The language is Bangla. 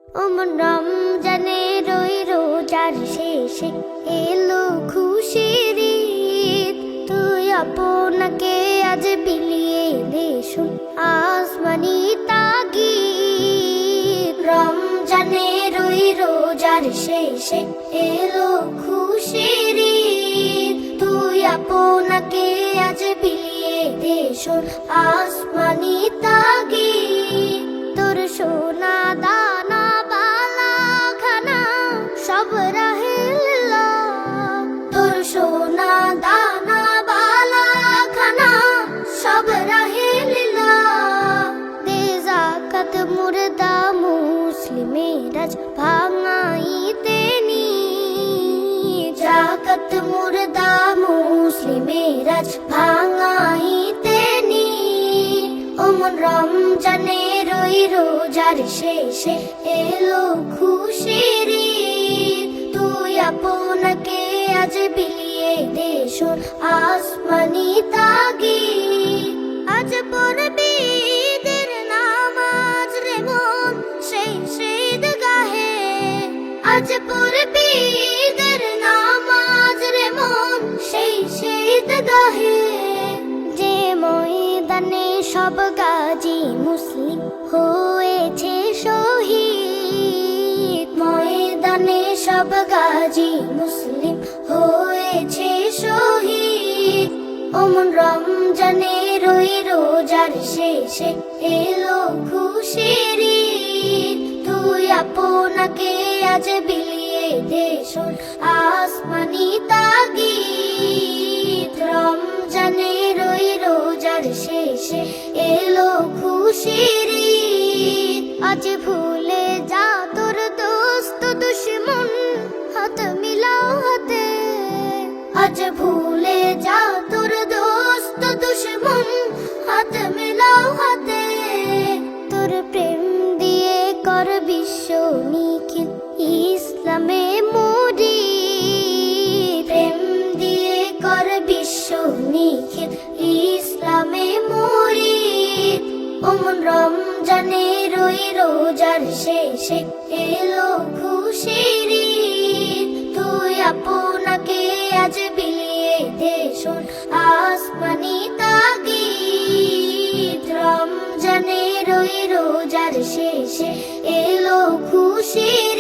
ওমন রমজানের ওই রোজার শেষে এলো খুশির ঈদ। তুই আপনাকে আজ বিলিয়ে দে শুন আসমানি তাগিদ। রমজানের ওই রোজার শেষে এলো খুশির ঈদ। তুই আপনাকে আজ বিলিয়ে দে শুন আসমানি তাগিদ। তোর সোনা দানা বালা খানা সব রাহেলা, তোর সোনা দানা বালা খানা সব রাহেলা। দে যাকাত মুর্দা মুসলিমের আজ ভাঙাইতে নি, যাকাত মুর্দা মুসলিমের আজ ভাঙাইতে নি। ওমন রমজানের ওই রোজার শেষে এলো খুশির ঈদ। তুই আপনাকে আজ বিলিয়ে দে শুন আসমানি তাগিদ। আজ পড়বি ঈদের নামাজ রে মন সেই ঈদগাহে, আজ পড়বি ঈদের নামাজ রে মন সেই ঈদগাহে। যে ময়দানে সব গাজী মুসলিম হয়েছে শহীদ, ময়দানে সব গাজী মুসলিম হয়েছে শহীদ। ওমন রমজানের ওই রোজার শেষে এলো খুশির ঈদ। তুই আপনাকে আজ বিলিয়ে দে শুন আসমানি তাগিদ। রমজানের ওই রোজার শেষে এলো খুশির ঈদ। আজ ভুলে যা তোর দোস্ত দুশ্মন হাত মিলাও হাতে, আজ ভুলে যা তোর দোস্ত দুশ্মন হাত মিলাও হাতে। তোর প্রেম দিয়ে কর বিশ্ব নিখিল ইসলামে মুড়ি, প্রেম দিয়ে কর বিশ্ব নিখিল ইসলামে মুড়ি। ওমন রমজানের ওই রোজার শেষে এলো খুশির ঈদ। তুই আপনাকে আজ বিলিয়ে দে শুন আসমানি তাগিদ। রমজানের ওই রোজার শেষে এলো খুশির